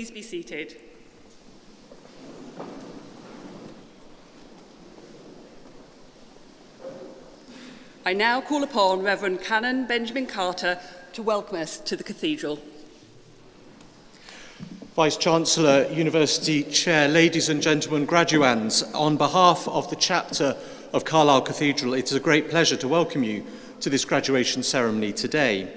please be seated. I now call upon Reverend Canon Benjamin Carter to welcome us to the Cathedral. Vice-Chancellor, University Chair, ladies and gentlemen, graduands, on behalf of the chapter of Carlisle Cathedral, it is a great pleasure to welcome you to this graduation ceremony today.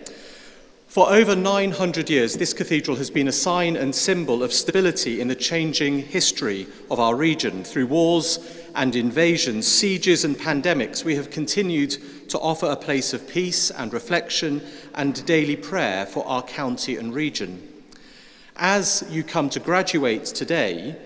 For over 900 years, this cathedral has been a sign and symbol of stability in the changing history of our region. Through wars and invasions, sieges and pandemics, we have continued to offer a place of peace and reflection and daily prayer for our county and region. As you come to graduate today,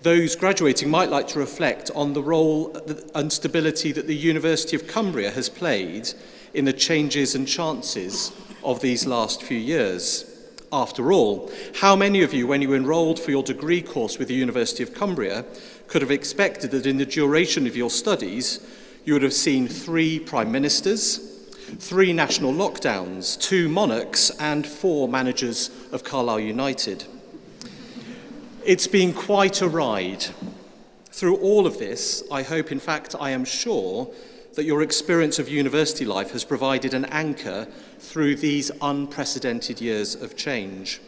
those graduating might like to reflect on the role and stability that the University of Cumbria has played in the changes and chances of these last few years. After all, how many of you, when you enrolled for your degree course with the University of Cumbria, could have expected that in the duration of your studies, you would have seen 3 prime ministers, 3 national lockdowns, 2 monarchs, and 4 managers of Carlisle United? It's been quite a ride. Through all of this, I hope, in fact, I am sure, that your experience of university life has provided an anchor through these unprecedented years of change.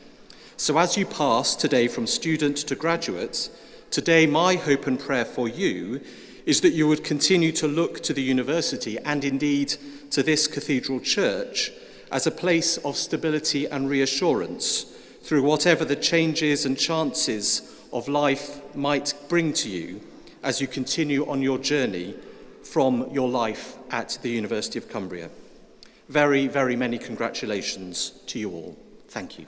So as you pass today from student to graduate, today my hope and prayer for you is that you would continue to look to the university and indeed to this cathedral church as a place of stability and reassurance through whatever the changes and chances of life might bring to you as you continue on your journey from your life at the University of Cumbria. Very, very many congratulations to you all. Thank you.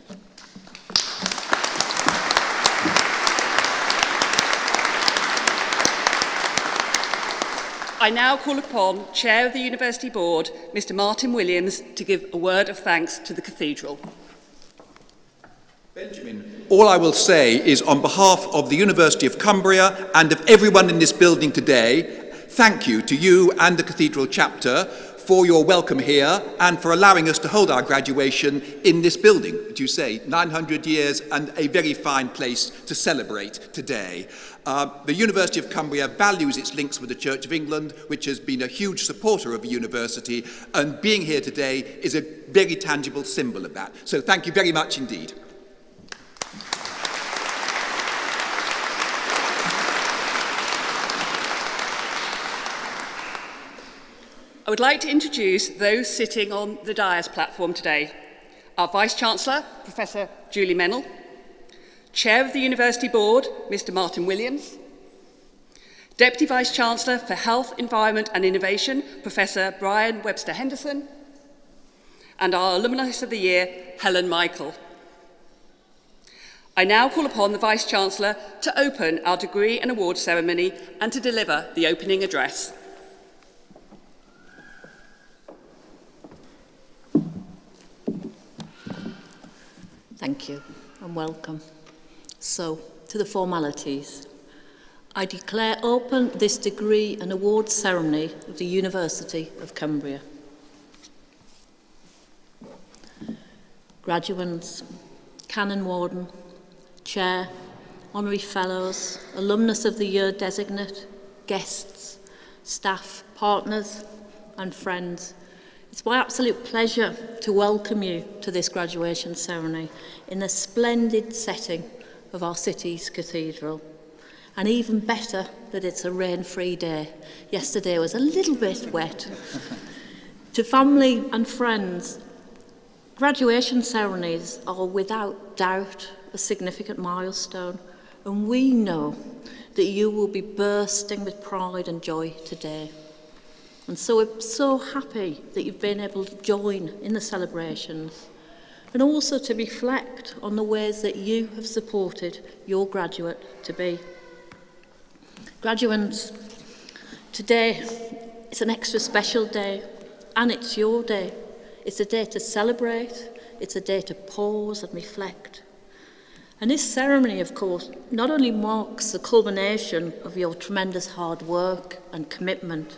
I now call upon Chair of the University Board, Mr. Martin Williams, to give a word of thanks to the Cathedral. Benjamin, all I will say is on behalf of the University of Cumbria and of everyone in this building today, thank you to you and the Cathedral chapter for your welcome here and for allowing us to hold our graduation in this building. As you say, 900 years and a very fine place to celebrate today. The University of Cumbria values its links with the Church of England, which has been a huge supporter of the university, and being here today is a very tangible symbol of that. So thank you very much indeed. I would like to introduce those sitting on the dais platform today. Our Vice-Chancellor, Professor Julie Mennell, Chair of the University Board, Mr. Martin Williams, Deputy Vice-Chancellor for Health, Environment and Innovation, Professor Brian Webster Henderson, and our Alumnus of the Year, Helen Michael. I now call upon the Vice-Chancellor to open our degree and award ceremony and to deliver the opening address. Thank you and welcome. So, to the formalities. I declare open this degree and award ceremony of the University of Cumbria. Graduands, Canon Warden, Chair, Honorary Fellows, Alumnus of the Year Designate, guests, staff, partners and friends, it's my absolute pleasure to welcome you to this graduation ceremony in the splendid setting of our city's cathedral. And even better that it's a rain-free day. Yesterday was a little bit wet. To family and friends, graduation ceremonies are without doubt a significant milestone, and we know that you will be bursting with pride and joy today. And so we're so happy that you've been able to join in the celebrations and also to reflect on the ways that you have supported your graduate to be. Graduates, today it's an extra special day and it's your day. It's a day to celebrate, it's a day to pause and reflect. And this ceremony, of course, not only marks the culmination of your tremendous hard work and commitment,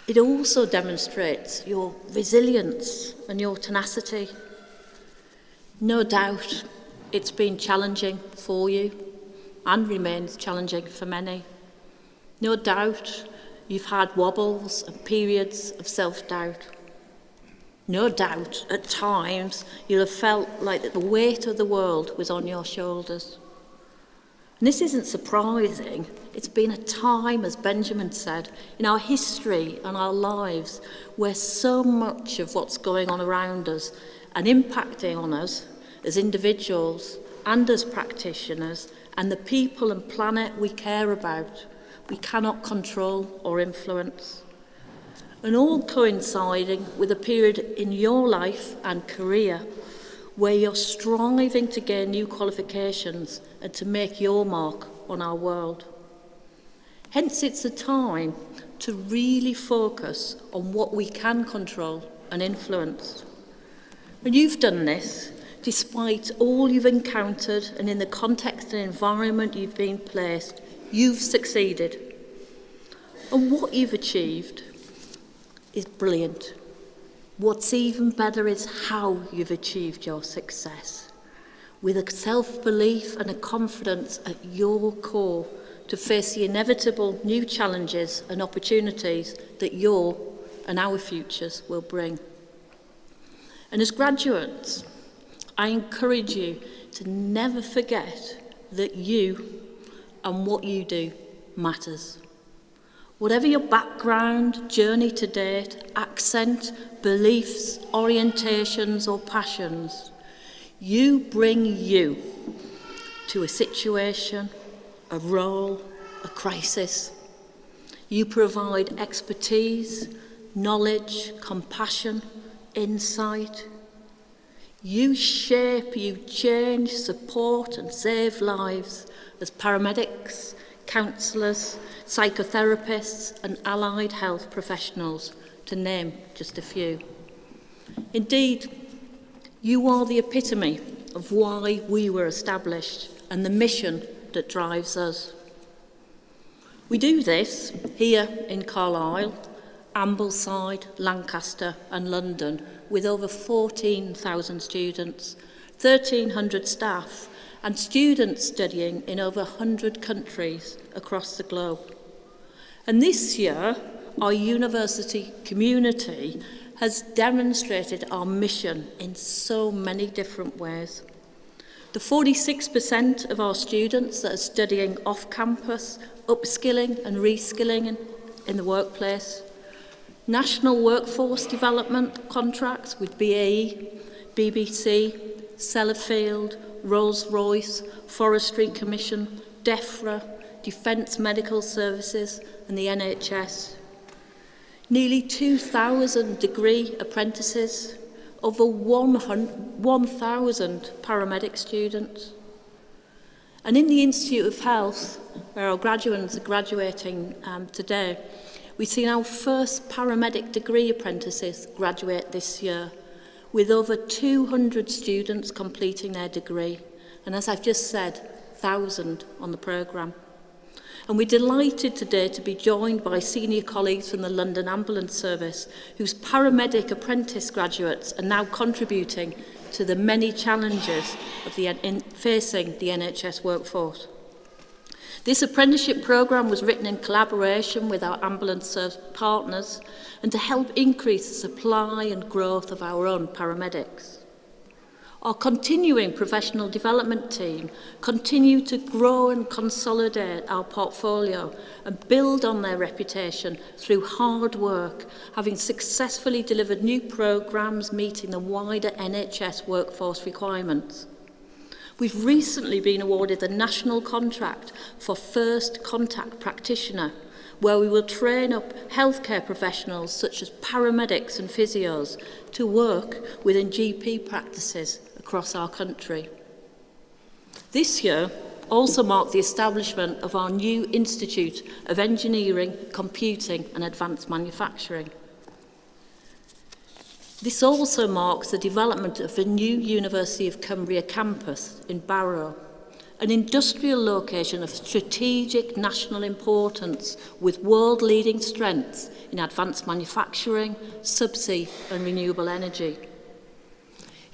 it also demonstrates your resilience and your tenacity. No doubt, it's been challenging for you and remains challenging for many. No doubt you've had wobbles and periods of self-doubt. No doubt at times you'll have felt like that the weight of the world was on your shoulders. And this isn't surprising. It's been a time, as Benjamin said, in our history and our lives where so much of what's going on around us and impacting on us as individuals and as practitioners and the people and planet we care about, we cannot control or influence. And all coinciding with a period in your life and career where you're striving to gain new qualifications and to make your mark on our world. Hence, it's a time to really focus on what we can control and influence. And you've done this despite all you've encountered and in the context and environment you've been placed, you've succeeded. And what you've achieved is brilliant. What's even better is how you've achieved your success, with a self-belief and a confidence at your core to face the inevitable new challenges and opportunities that your and our futures will bring. And as graduates, I encourage you to never forget that you and what you do matters. Whatever your background, journey to date, accent, beliefs, orientations or passions, you bring you to a situation, a role, a crisis. You provide expertise, knowledge, compassion, insight. You shape, you change, support and save lives as paramedics, counsellors, psychotherapists and allied health professionals, to name just a few. Indeed, you are the epitome of why we were established and the mission that drives us. We do this here in Carlisle, Ambleside, Lancaster and London with over 14,000 students, 1,300 staff and students studying in over 100 countries across the globe. And this year, our university community has demonstrated our mission in so many different ways. The 46% of our students that are studying off-campus, upskilling and reskilling in the workplace, national workforce development contracts with BAE, BBC, Sellafield, Rolls-Royce, Forestry Commission, DEFRA, Defence Medical Services and the NHS. Nearly 2,000 degree apprentices, over 1,000 paramedic students. And in the Institute of Health, where our graduates are graduating today, we've seen our first paramedic degree apprentices graduate this year, with over 200 students completing their degree, and as I've just said, 1,000 on the programme. And we're delighted today to be joined by senior colleagues from the London Ambulance Service, whose paramedic apprentice graduates are now contributing to the many challenges of facing the NHS workforce. This apprenticeship programme was written in collaboration with our ambulance service partners and to help increase the supply and growth of our own paramedics. Our continuing professional development team continue to grow and consolidate our portfolio and build on their reputation through hard work, having successfully delivered new programmes meeting the wider NHS workforce requirements. We've recently been awarded the national contract for First Contact Practitioner, where we will train up healthcare professionals such as paramedics and physios to work within GP practices across our country. This year also marked the establishment of our new Institute of Engineering, Computing and Advanced Manufacturing. This also marks the development of the new University of Cumbria campus in Barrow, an industrial location of strategic national importance with world-leading strengths in advanced manufacturing, subsea and renewable energy.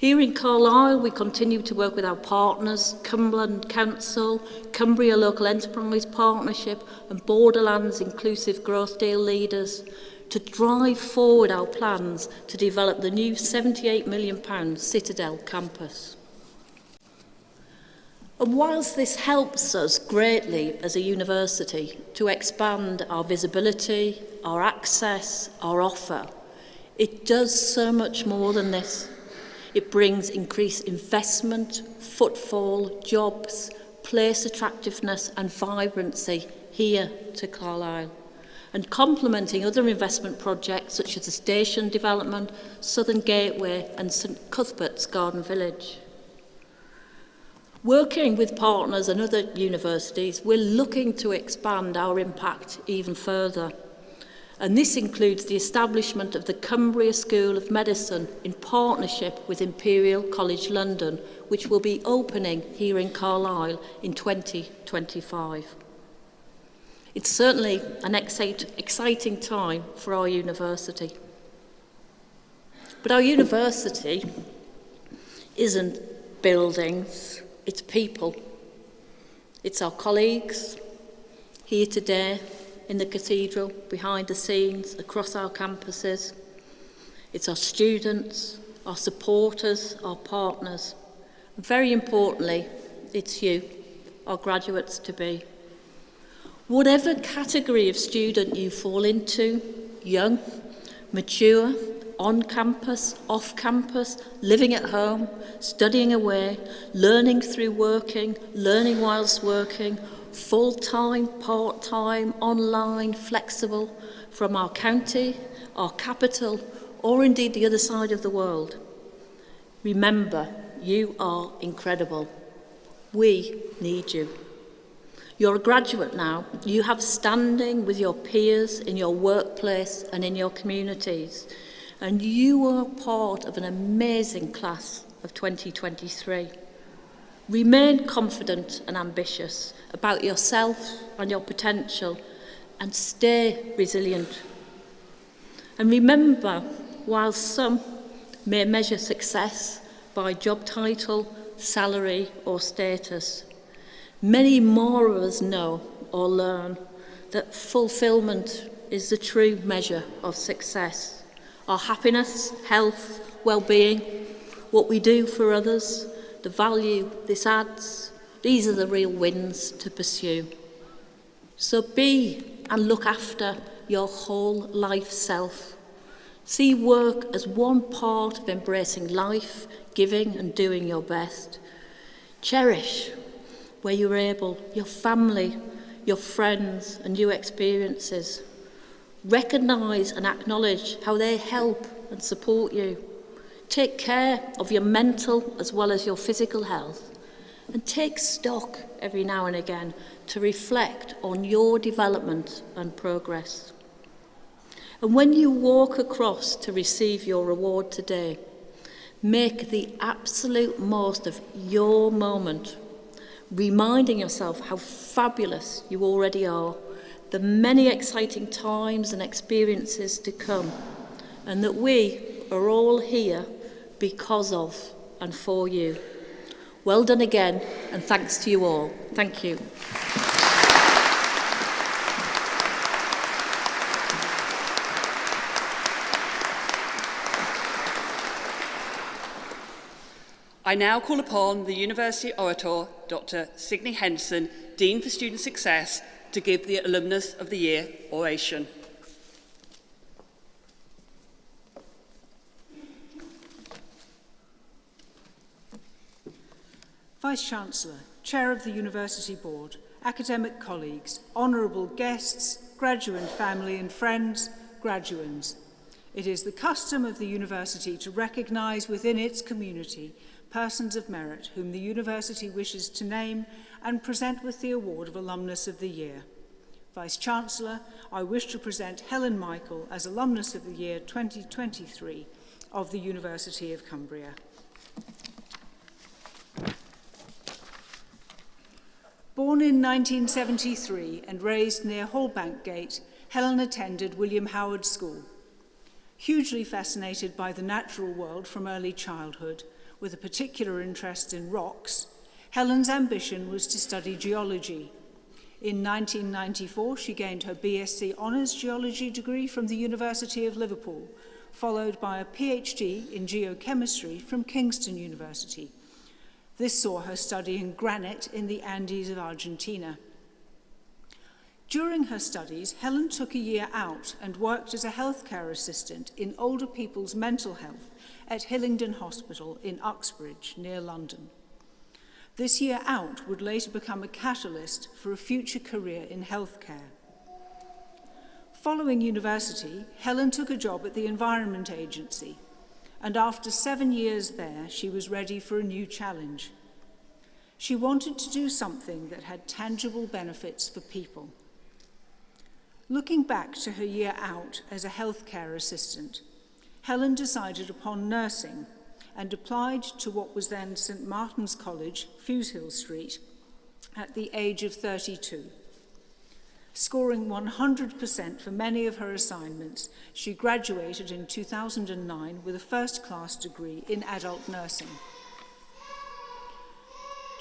Here in Carlisle, we continue to work with our partners, Cumberland Council, Cumbria Local Enterprise Partnership and Borderlands Inclusive Growth Deal leaders to drive forward our plans to develop the new £78 million Citadel campus. And whilst this helps us greatly as a university to expand our visibility, our access, our offer, it does so much more than this. It brings increased investment, footfall, jobs, place attractiveness and vibrancy here to Carlisle, and complementing other investment projects such as the station development, Southern Gateway and St Cuthbert's Garden Village. Working with partners and other universities, we're looking to expand our impact even further. And this includes the establishment of the Cumbria School of Medicine in partnership with Imperial College London, which will be opening here in Carlisle in 2025. It's certainly an exciting time for our university. But our university isn't buildings, it's people. It's our colleagues here today in the cathedral, behind the scenes, across our campuses. It's our students, our supporters, our partners. And very importantly, it's you, our graduates-to-be. Whatever category of student you fall into, young, mature, on campus, off campus, living at home, studying away, learning through working, learning whilst working, full-time, part-time, online, flexible, from our county, our capital, or indeed the other side of the world. Remember, you are incredible. We need you. You're a graduate now. You have standing with your peers in your workplace and in your communities. And you are part of an amazing class of 2023. Remain confident and ambitious about yourself and your potential, and stay resilient. And remember, while some may measure success by job title, salary, or status, many more of us know or learn that fulfillment is the true measure of success. Our happiness, health, well-being, what we do for others, the value this adds, these are the real wins to pursue. So be and look after your whole life self. See work as one part of embracing life, giving and doing your best. Cherish, where you're able, your family, your friends and new experiences. Recognise and acknowledge how they help and support you. Take care of your mental as well as your physical health, and take stock every now and again to reflect on your development and progress. And when you walk across to receive your reward today, make the absolute most of your moment, reminding yourself how fabulous you already are, the many exciting times and experiences to come, and that we are all here because of and for you. Well done again, and thanks to you all. Thank you. I now call upon the University Orator, Dr. Signe Henson, Dean for Student Success, to give the Alumnus of the Year oration. Vice-Chancellor, Chair of the University Board, academic colleagues, honourable guests, graduate family and friends, graduands. It is the custom of the University to recognise within its community persons of merit whom the University wishes to name and present with the award of Alumnus of the Year. Vice-Chancellor, I wish to present Helen Michael as Alumnus of the Year 2023 of the University of Cumbria. Born in 1973 and raised near Hallbank Gate, Helen attended William Howard School. Hugely fascinated by the natural world from early childhood, With a particular interest in rocks, Helen's ambition was to study geology. In 1994, she gained her BSc Honours Geology degree from the University of Liverpool, followed by a PhD in geochemistry from Kingston University. This saw her studying granite in the Andes of Argentina. During her studies, Helen took a year out and worked as a healthcare assistant in older people's mental health at Hillingdon Hospital in Uxbridge, near London. This year out would later become a catalyst for a future career in healthcare. Following university, Helen took a job at the Environment Agency, and after 7 years there, she was ready for a new challenge. She wanted to do something that had tangible benefits for people. Looking back to her year out as a healthcare assistant, Helen decided upon nursing and applied to what was then St Martin's College, Fusehill Street, at the age of 32. Scoring 100% for many of her assignments, she graduated in 2009 with a first-class degree in adult nursing.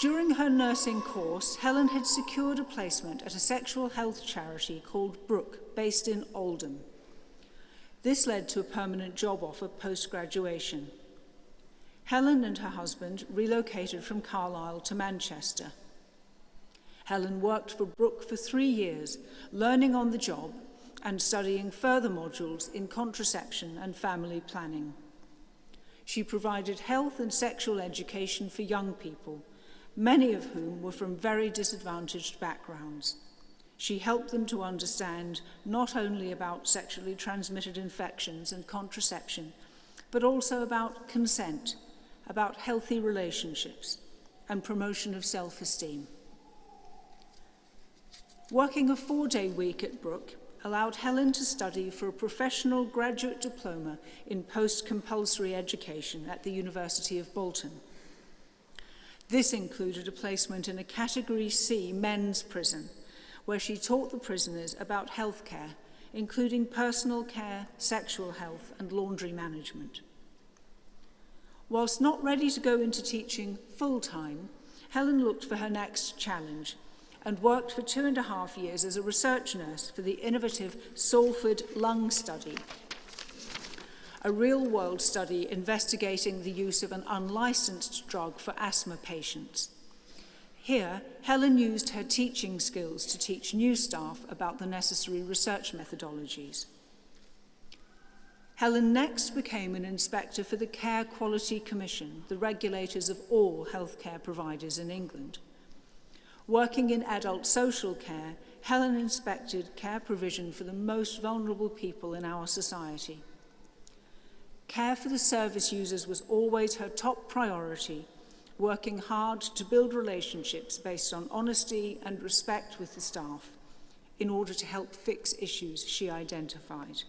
During her nursing course, Helen had secured a placement at a sexual health charity called Brooke, based in Oldham. This led to a permanent job offer post-graduation. Helen and her husband relocated from Carlisle to Manchester. Helen worked for Brooke for 3 years, learning on the job and studying further modules in contraception and family planning. She provided health and sexual education for young people, many of whom were from very disadvantaged backgrounds. She helped them to understand not only about sexually transmitted infections and contraception, but also about consent, about healthy relationships, and promotion of self-esteem. Working a 4-day week at Brooke allowed Helen to study for a professional graduate diploma in post-compulsory education at the University of Bolton. This included a placement in a Category C men's prison, where she taught the prisoners about healthcare, including personal care, sexual health, and laundry management. Whilst not ready to go into teaching full-time, Helen looked for her next challenge and worked for 2.5 years as a research nurse for the innovative Salford Lung Study, a real-world study investigating the use of an unlicensed drug for asthma patients. Here, Helen used her teaching skills to teach new staff about the necessary research methodologies. Helen next became an inspector for the Care Quality Commission, the regulators of all healthcare providers in England. Working in adult social care, Helen inspected care provision for the most vulnerable people in our society. Care for the service users was always her top priority, working hard to build relationships based on honesty and respect with the staff in order to help fix issues she identified.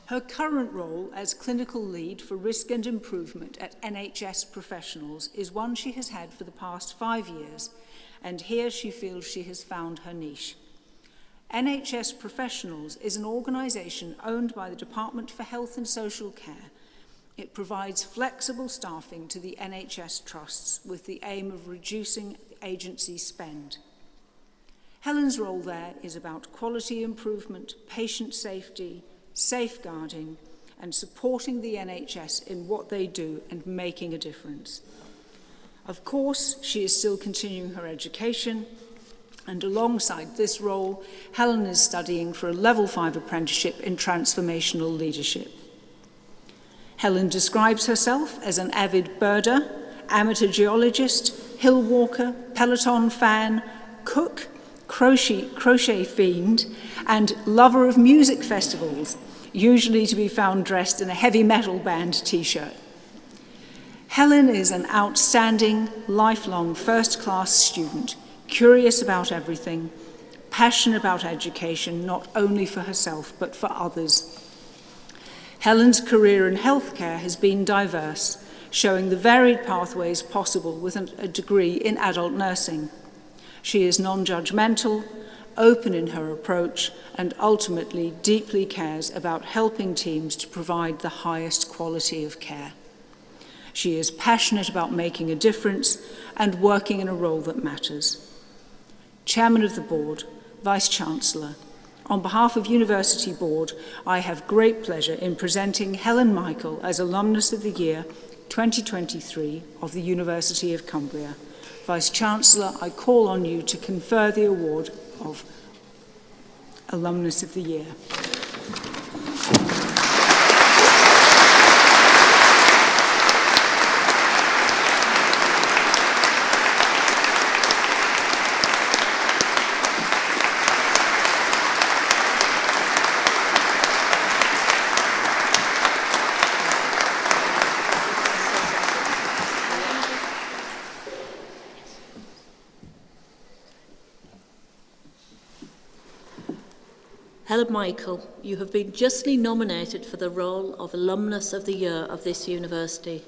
Her current role as clinical lead for risk and improvement at NHS professionals is one she has had for the past 5 years, and here she feels she has found her niche. NHS Professionals is an organisation owned by the Department for Health and Social Care. It provides flexible staffing to the NHS trusts with the aim of reducing the agency's spend. Helen's role there is about quality improvement, patient safety, safeguarding, and supporting the NHS in what they do and making a difference. Of course, she is still continuing her education, and alongside this role, Helen is studying for a Level 5 apprenticeship in transformational leadership. Helen describes herself as an avid birder, amateur geologist, hill walker, Peloton fan, cook, crochet fiend, and lover of music festivals, usually to be found dressed in a heavy metal band t-shirt. Helen is an outstanding, lifelong first-class student, curious about everything, passionate about education, not only for herself, but for others. Helen's career in healthcare has been diverse, showing the varied pathways possible with a degree in adult nursing. She is non-judgmental, open in her approach, and ultimately deeply cares about helping teams to provide the highest quality of care. She is passionate about making a difference and working in a role that matters. Chairman of the Board, Vice-Chancellor, on behalf of University Board, I have great pleasure in presenting Helen Michael as Alumnus of the Year 2023 of the University of Cumbria. Vice-Chancellor, I call on you to confer the award of Alumnus of the Year. Helen Michael, you have been justly nominated for the role of Alumnus of the Year of this university.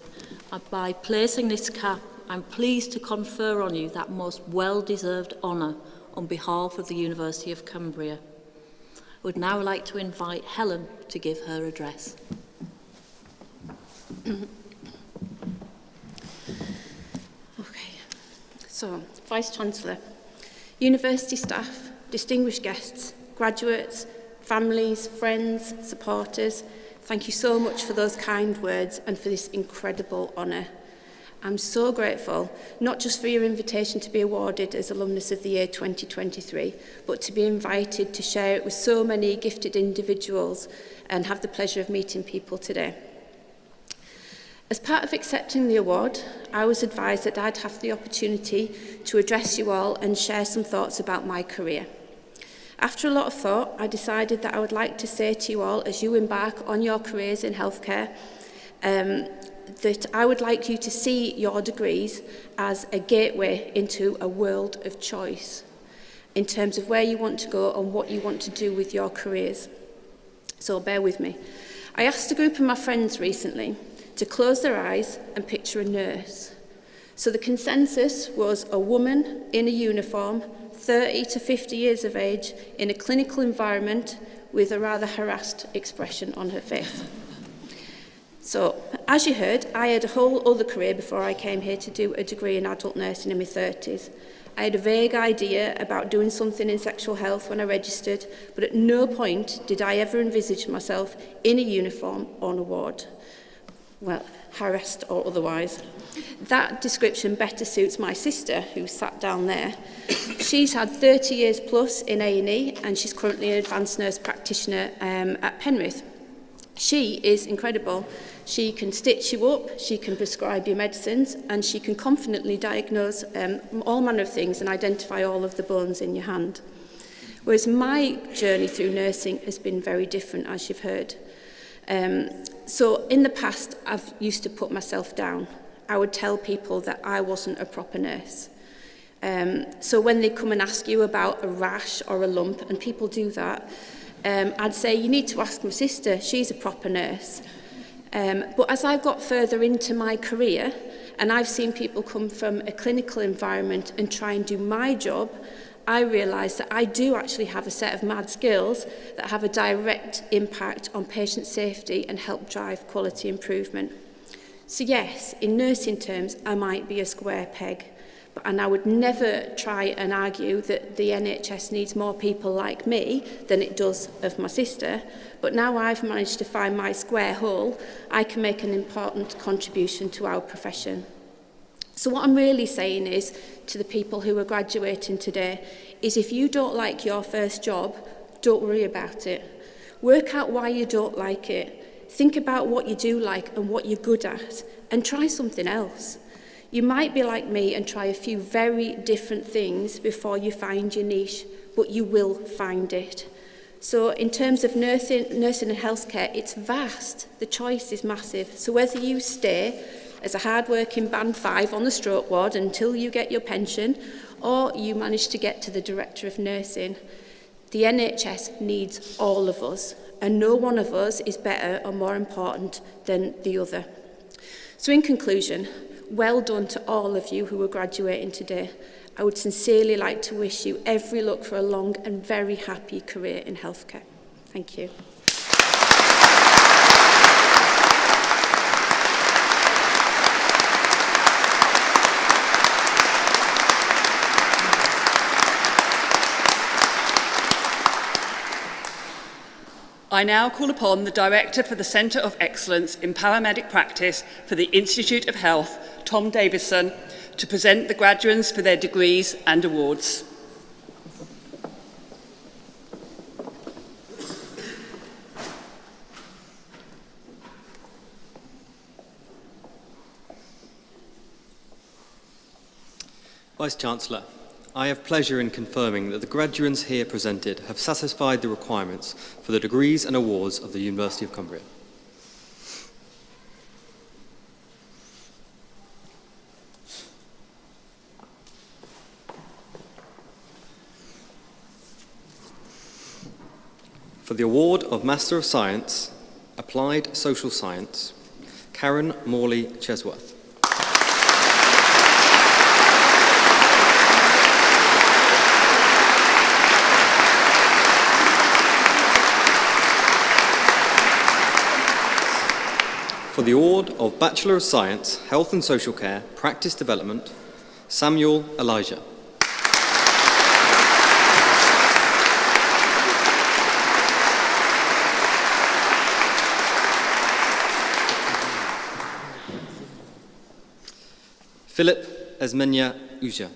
And by placing this cap, I'm pleased to confer on you that most well-deserved honour on behalf of the University of Cumbria. I would now like to invite Helen to give her address. Okay, so Vice-Chancellor, university staff, distinguished guests, graduates, families, friends, supporters, thank you so much for those kind words and for this incredible honour. I'm so grateful, not just for your invitation to be awarded as Alumnus of the Year 2023, but to be invited to share it with so many gifted individuals and have the pleasure of meeting people today. As part of accepting the award, I was advised that I'd have the opportunity to address you all and share some thoughts about my career. After a lot of thought, I decided that I would like to say to you all, as you embark on your careers in healthcare, that I would like you to see your degrees as a gateway into a world of choice in terms of where you want to go and what you want to do with your careers. So bear with me. I asked a group of my friends recently to close their eyes and picture a nurse. So the consensus was a woman in a uniform, 30 to 50 years of age, in a clinical environment with a rather harassed expression on her face. So, as you heard, I had a whole other career before I came here to do a degree in adult nursing in my 30s. I had a vague idea about doing something in sexual health when I registered, but at no point did I ever envisage myself in a uniform on a ward. Well, harassed or otherwise. That description better suits my sister, who sat down there. She's had 30 years plus in A&E, and she's currently an advanced nurse practitioner at Penrith. She is incredible. She can stitch you up, she can prescribe you medicines, and she can confidently diagnose all manner of things and identify all of the bones in your hand. Whereas my journey through nursing has been very different, as you've heard. So in the past, I've used to put myself down. I would tell people that I wasn't a proper nurse. So when they come and ask you about a rash or a lump, and people do that, I'd say, you need to ask my sister, she's a proper nurse. But as I've got further into my career, and I've seen people come from a clinical environment and try and do my job, I realised that I do actually have a set of mad skills that have a direct impact on patient safety and help drive quality improvement. So yes, in nursing terms, I might be a square peg, and I would never try and argue that the NHS needs more people like me than it does of my sister. But now I've managed to find my square hole, I can make an important contribution to our profession. So what I'm really saying is, to the people who are graduating today, is if you don't like your first job, don't worry about it. Work out why you don't like it. Think about what you do like and what you're good at, and try something else. You might be like me and try a few very different things before you find your niche, but you will find it. So in terms of nursing and healthcare, it's vast. The choice is massive. So whether you stay as a hard-working band 5 on the stroke ward until you get your pension, or you manage to get to the director of nursing, the NHS needs all of us, and no one of us is better or more important than the other. So in conclusion, well done to all of you who are graduating today. I would sincerely like to wish you every luck for a long and very happy career in healthcare. Thank you. I now call upon the Director for the Centre of Excellence in Paramedic Practice for the Institute of Health, Tom Davison, to present the graduates for their degrees and awards. Vice-Chancellor, I have pleasure in confirming that the graduates here presented have satisfied the requirements for the degrees and awards of the University of Cumbria. For the award of Master of Science, Applied Social Science, Karen Morley Chesworth. For the award of Bachelor of Science, Health and Social Care, Practice Development, Samuel Elijah. Philip Esmenya Uja.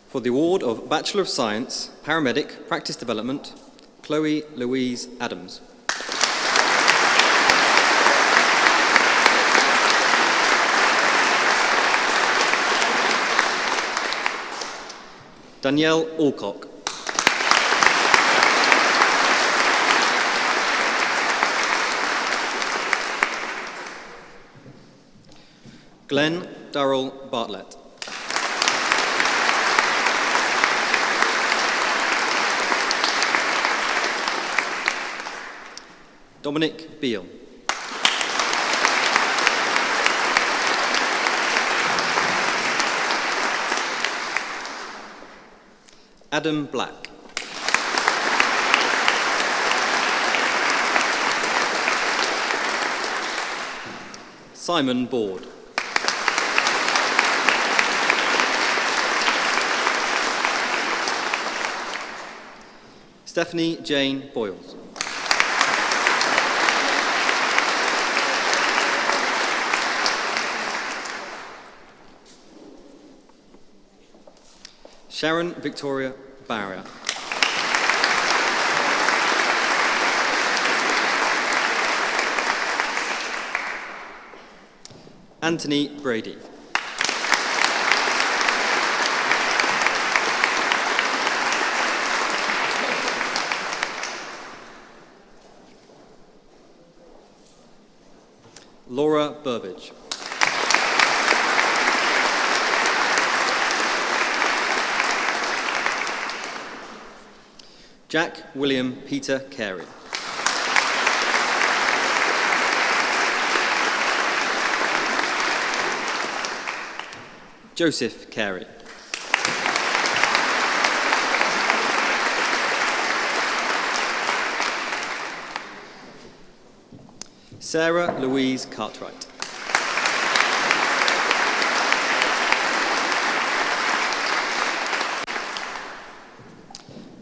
For the award of Bachelor of Science, Paramedic, Practice Development, Chloe Louise Adams. Danielle Alcock. Glenn Darrell Bartlett. Dominic Beale. Adam Black. Simon Board. Stephanie Jane Boyles. Sharon Victoria Barrier. Anthony Brady. Laura Burbage. Jack William Peter Carey. Joseph Carey. Sarah Louise Cartwright.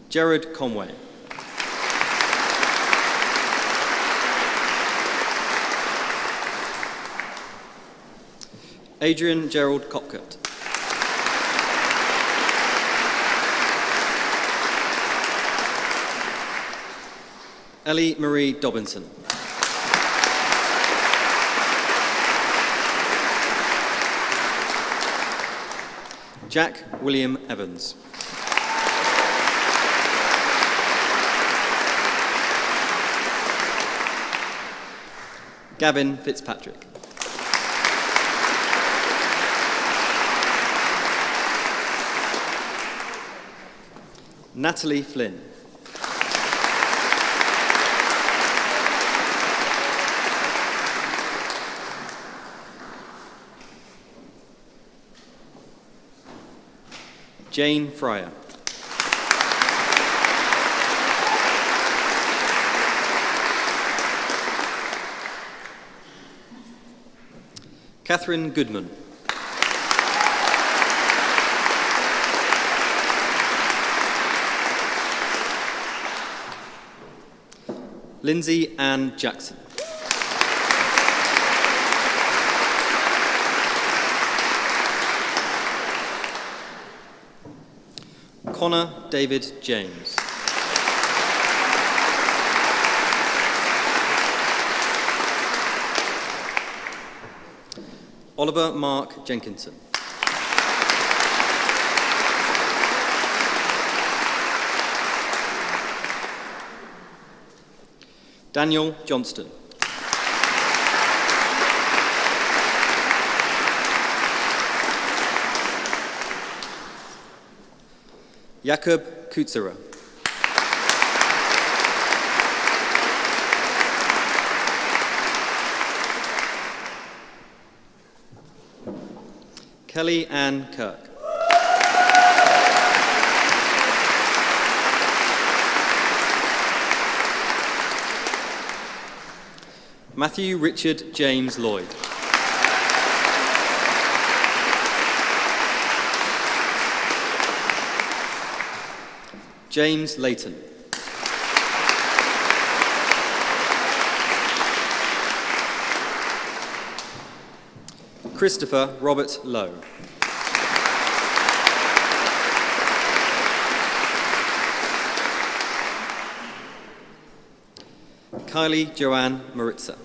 Jared Conway. Adrian Gerald Copcott. Ellie Marie Dobinson. Jack William Evans. Gavin Fitzpatrick. Natalie Flynn. Jane Fryer. Catherine Goodman. Lindsay Ann Jackson. Connor David James. Oliver Mark Jenkinson. Daniel Johnston. Jakob Kutzera. Kelly Ann Kirk. Matthew Richard James Lloyd. James Layton. Christopher Robert Lowe. Kylie Joanne Maritza.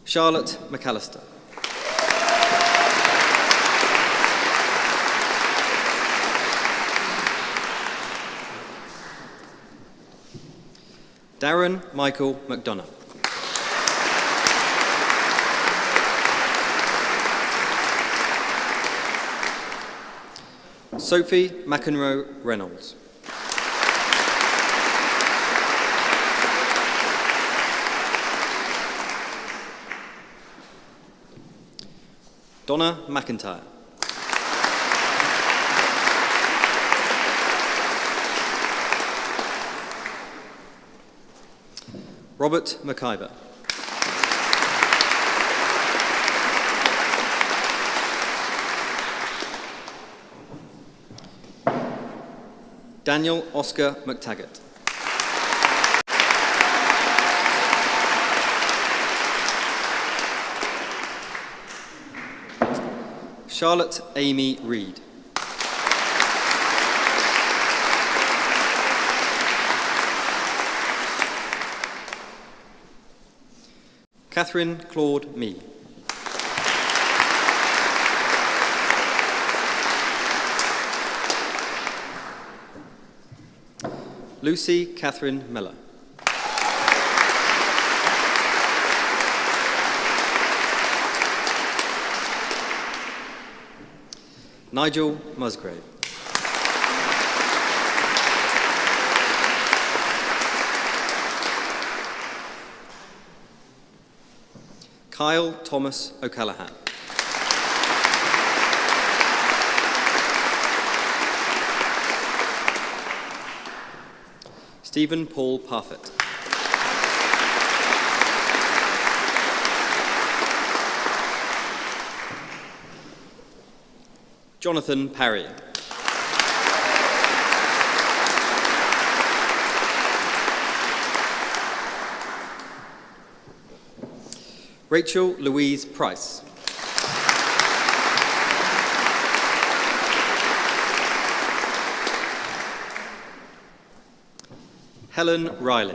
Charlotte McAllister. Darren Michael McDonough. Sophie McEnroe Reynolds. Donna McIntyre. Robert McIver. Daniel Oscar McTaggart. Charlotte Amy Reed. Catherine Claude Mee. Lucy Catherine Miller. Nigel Musgrave. Kyle Thomas O'Callaghan. Stephen Paul Parfitt. Jonathan Parry. Rachel Louise Price. Helen Riley.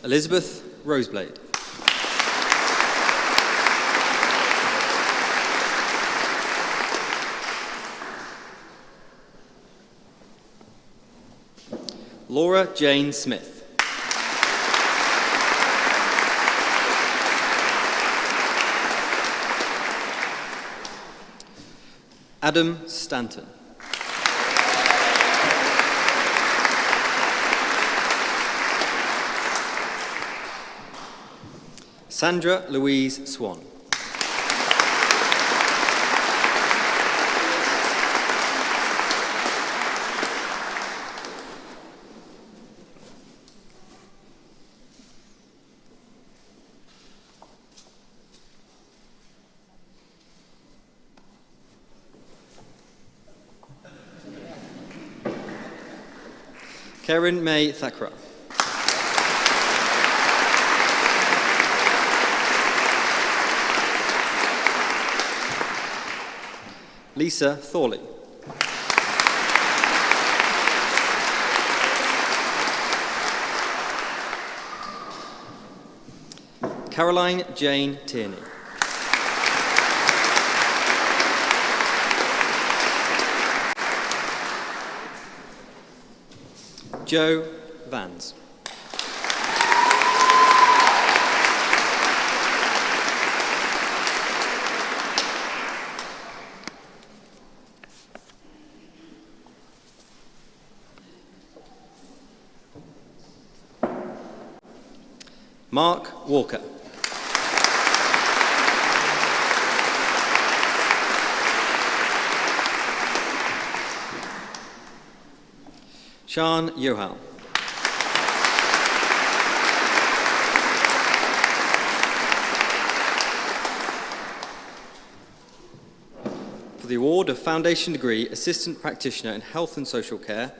Elizabeth Roseblade. Laura Jane Smith. Adam Stanton. Sandra Louise Swan. Karen May Thakra. Lisa Thorley. Caroline Jane Tierney. Joe Vans. Mark Walker. Sean Johan. For the award of Foundation Degree Assistant Practitioner in Health and Social Care,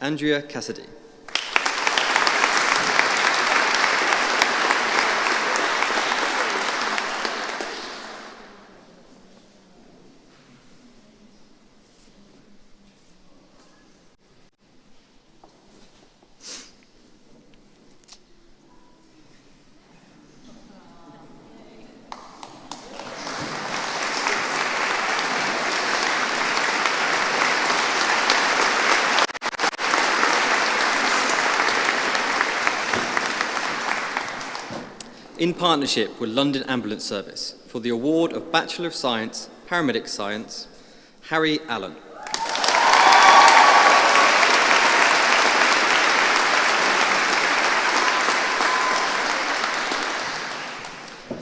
Andrea Cassidy. In partnership with London Ambulance Service for the award of Bachelor of Science, Paramedic Science, Harry Allen.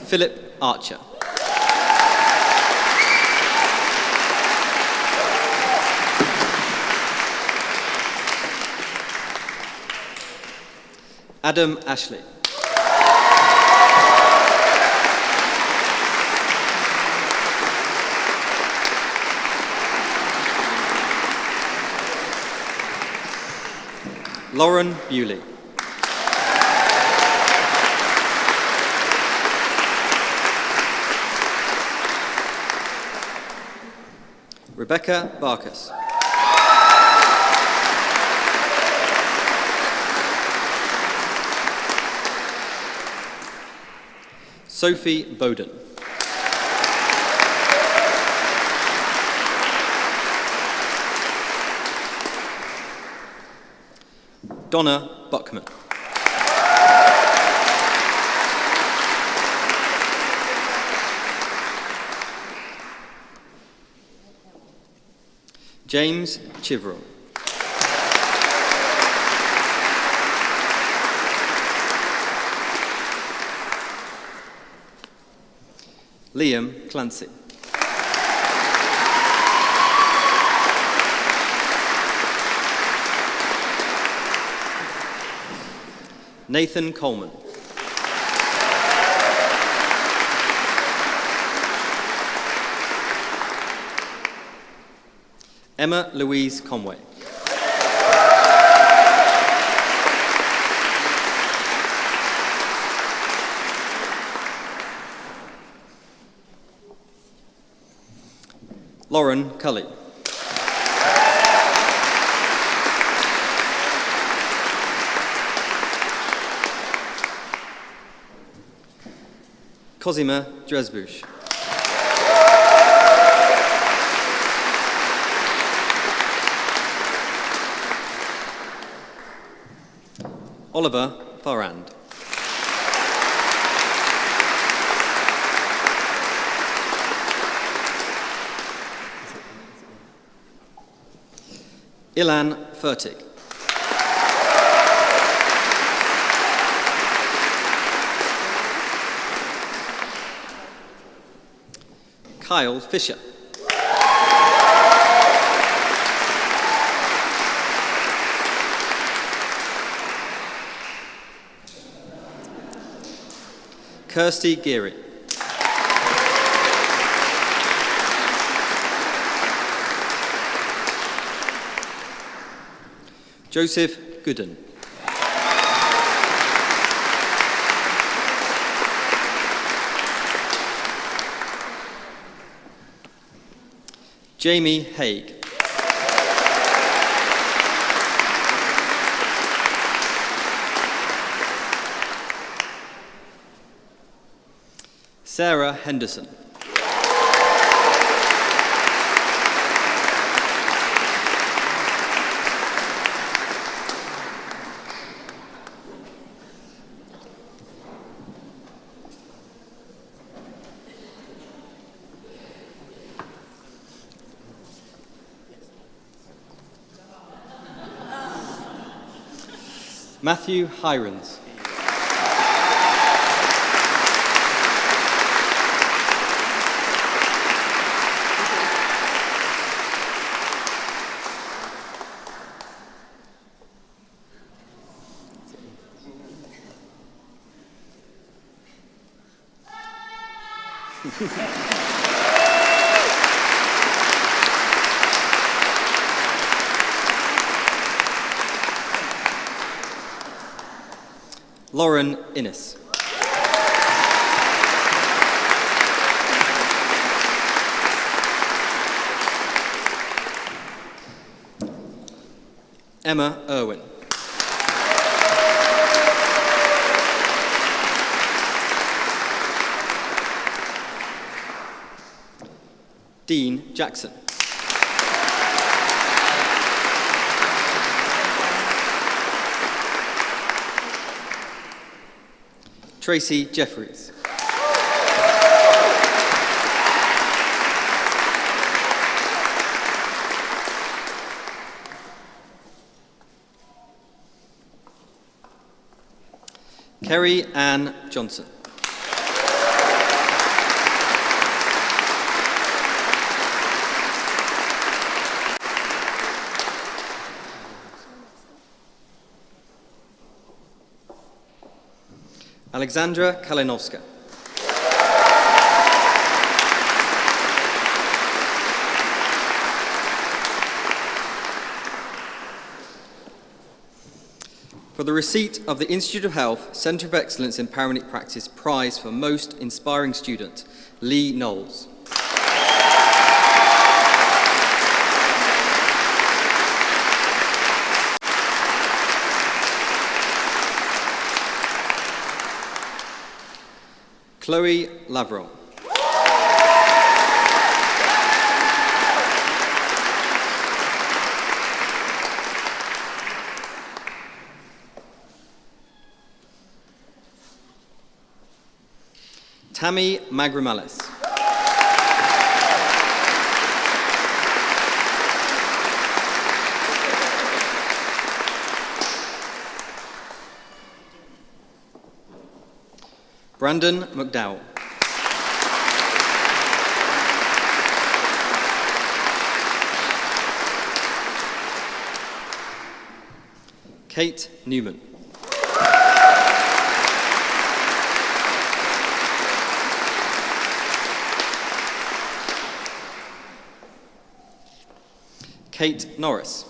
Philip Archer. Adam Ashley. Lauren Bewley. Rebecca Barkas. Sophie Bowden. Donna Buckman. James Chiverill. Liam Clancy. Nathan Coleman. Emma Louise Conway. Lauren Cully. Cosima Dresbush. Oliver Farrand. Ilan Fertig. Kyle Fisher. Kirsty Geary. Joseph Gooden. Jamie Haig. Sarah Henderson. Matthew Hirons. Lauren Innes. Emma Irwin. Dean Jackson. Tracy Jeffries. Kerry Ann Johnson. Alexandra Kalinowska. For the receipt of the Institute of Health Centre of Excellence in Paramedic Practice Prize for Most Inspiring Student, Lee Knowles. Chloe Lavron. Tammy Magrimalis. Brandon McDowell. Kate Newman. Kate Norris.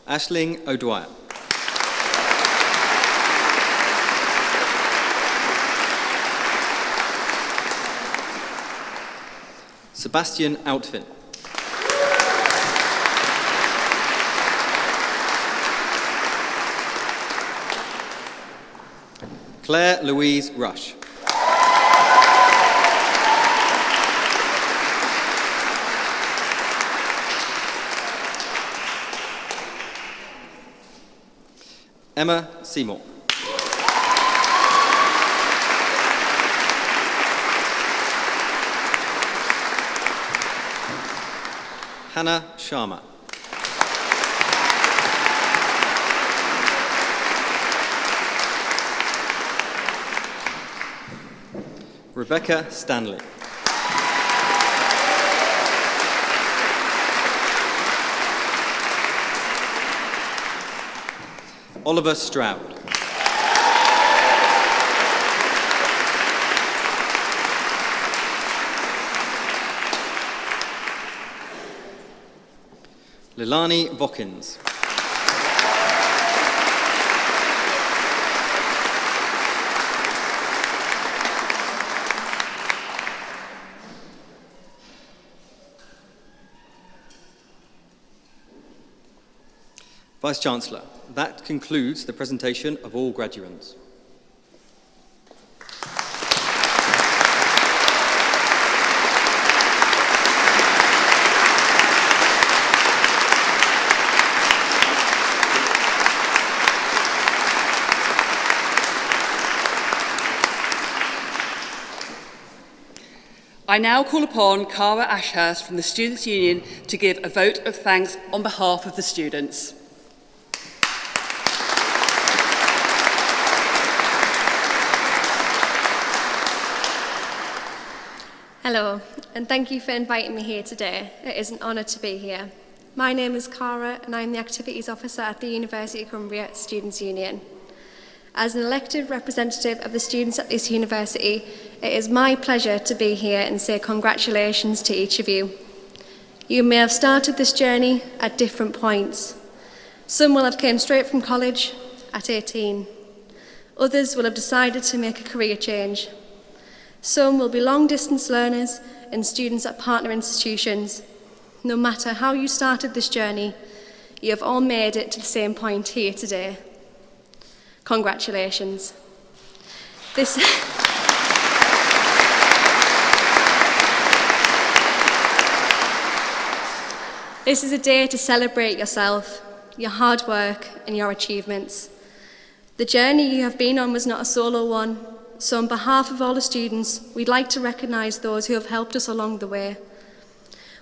Aisling O'Dwyer. Sebastian Outfin. Claire Louise Rush. Emma Seymour. Hannah Sharma. Rebecca Stanley. Oliver Stroud. Lilani Vokins. Vice-Chancellor, that concludes the presentation of all graduands. I now call upon Cara Ashurst from the Students' Union to give a vote of thanks on behalf of the students. Hello, and thank you for inviting me here today. It is an honour to be here. My name is Cara, and I'm the Activities Officer at the University of Cumbria Students' Union. As an elected representative of the students at this university, it is my pleasure to be here and say congratulations to each of you. You may have started this journey at different points. Some will have come straight from college at 18. Others will have decided to make a career change. Some will be long-distance learners and students at partner institutions. No matter how you started this journey, you have all made it to the same point here today. Congratulations. This is a day to celebrate yourself, your hard work and your achievements. The journey you have been on was not a solo one. So on behalf of all the students, we'd like to recognise those who have helped us along the way.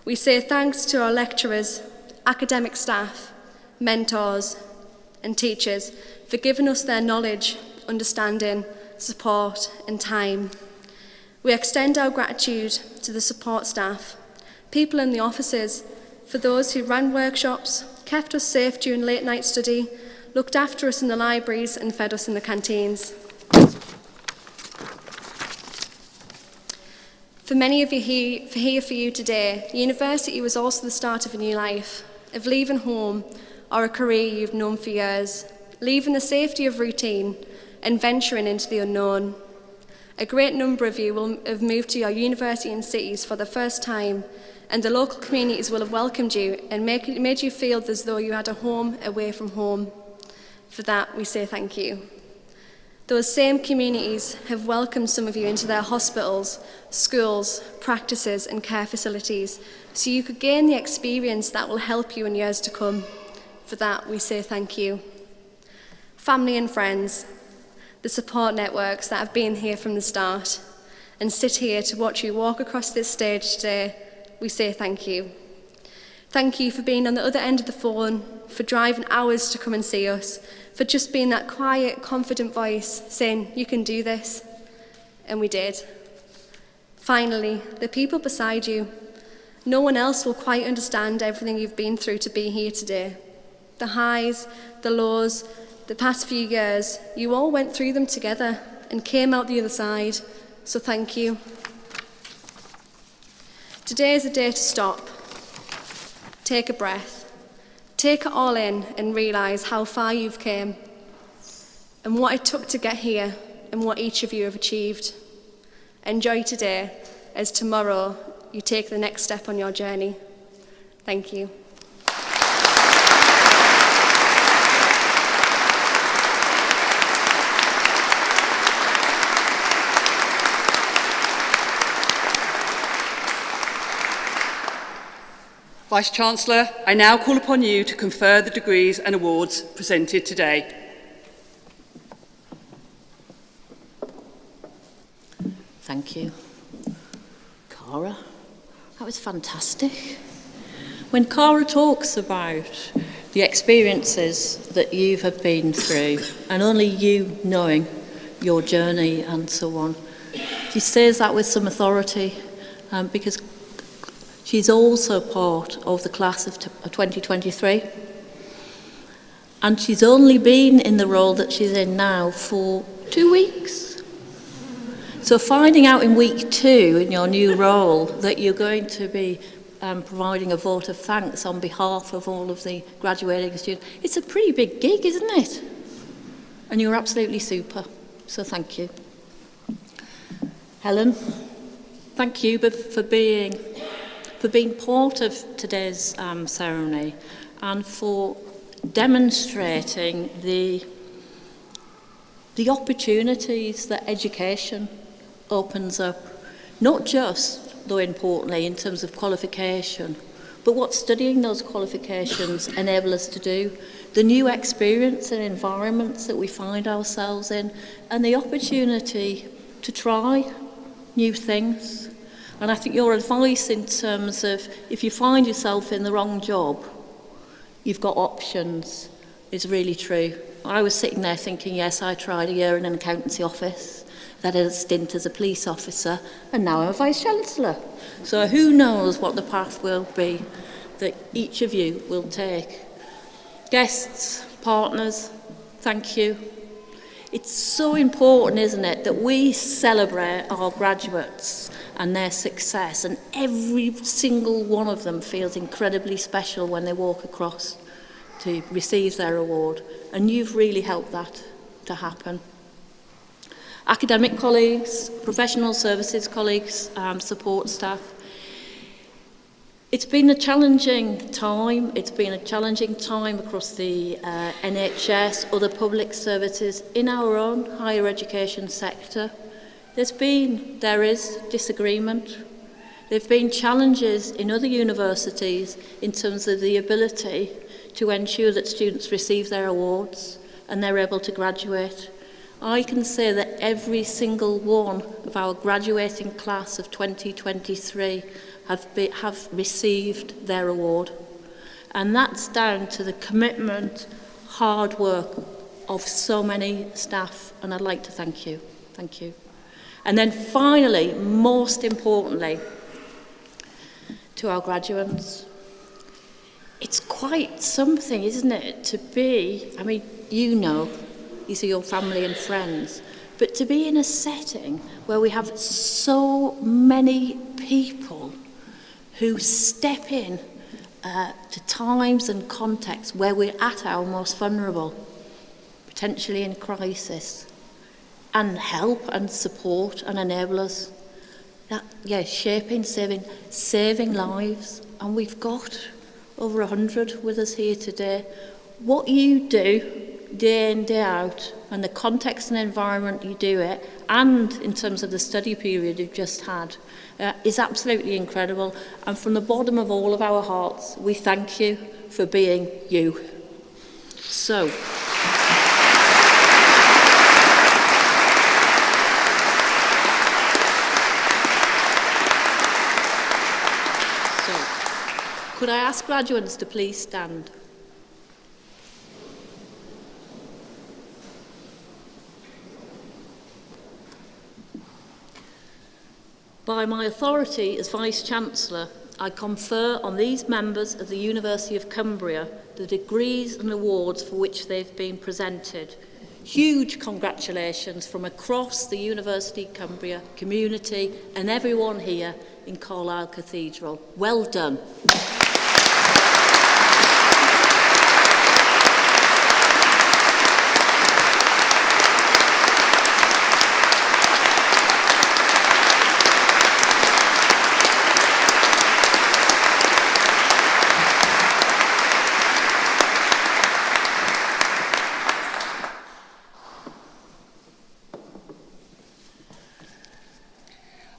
We say thanks to our lecturers, academic staff, mentors and teachers for giving us their knowledge, understanding, support and time. We extend our gratitude to the support staff, people in the offices, for those who ran workshops, kept us safe during late night study, looked after us in the libraries and fed us in the canteens. For many of you here for you today, university was also the start of a new life, of leaving home or a career you've known for years, leaving the safety of routine and venturing into the unknown. A great number of you will have moved to your university and cities for the first time, and the local communities will have welcomed you and made you feel as though you had a home away from home. For that, we say thank you. Those same communities have welcomed some of you into their hospitals, schools, practices and care facilities, so you could gain the experience that will help you in years to come. For that, we say thank you. Family and friends, the support networks that have been here from the start, and sit here to watch you walk across this stage today, we say thank you. Thank you for being on the other end of the phone, for driving hours to come and see us, for just being that quiet, confident voice saying, you can do this. And we did. Finally, the people beside you. No one else will quite understand everything you've been through to be here today. The highs, the lows, the past few years, you all went through them together and came out the other side. So thank you. Today is a day to stop. Take a breath. Take it all in and realise how far you've come and what it took to get here and what each of you have achieved. Enjoy today as tomorrow you take the next step on your journey. Thank you. Vice-Chancellor, I now call upon you to confer the degrees and awards presented today. Thank you. Cara, that was fantastic. When Cara talks about the experiences that you have been through, and only you knowing your journey and so on, she says that with some authority because she's also part of the class of 2023. And she's only been in the role that she's in now for 2 weeks. So finding out in week 2 in your new role that you're going to be providing a vote of thanks on behalf of all of the graduating students, it's a pretty big gig, isn't it? And you're absolutely super, so thank you. Helen, thank you for being part of today's ceremony and for demonstrating the opportunities that education opens up, not just, though importantly, in terms of qualification, but what studying those qualifications enable us to do, the new experience and environments that we find ourselves in, and the opportunity to try new things. And I think your advice in terms of if you find yourself in the wrong job, you've got options, is really true. I was sitting there thinking, yes, I tried a year in an accountancy office, then a stint as a police officer, and now I'm a Vice-Chancellor. So who knows what the path will be that each of you will take. Guests, partners, thank you. It's so important, isn't it, that we celebrate our graduates and their success, and every single one of them feels incredibly special when they walk across to receive their award, and you've really helped that to happen. Academic colleagues, professional services colleagues, support staff. It's been a challenging time. It's been a challenging time across the NHS, other public services, in our own higher education sector. There is disagreement. There have been challenges in other universities in terms of the ability to ensure that students receive their awards and they're able to graduate. I can say that every single one of our graduating class of 2023 have received their award. And that's down to the commitment, hard work of so many staff, and I'd like to thank you. Thank you. And then finally, most importantly, to our graduates, it's quite something, isn't it, to be, I mean, you know, these are your family and friends, but to be in a setting where we have so many people who step in to times and contexts where we're at our most vulnerable, potentially in crisis, and help and support and enable us. That, yeah, shaping, saving lives. And we've got over 100 with us here today. What you do day in, day out, and the context and environment you do it, and in terms of the study period you've just had, is absolutely incredible. And from the bottom of all of our hearts, we thank you for being you. So, could I ask graduates to please stand? By my authority as Vice-Chancellor, I confer on these members of the University of Cumbria the degrees and awards for which they've been presented. Huge congratulations from across the University of Cumbria community and everyone here in Carlisle Cathedral. Well done.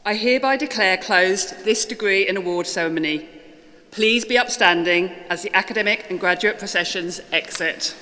I hereby declare closed this degree and award ceremony. Please be upstanding as the academic and graduate processions exit.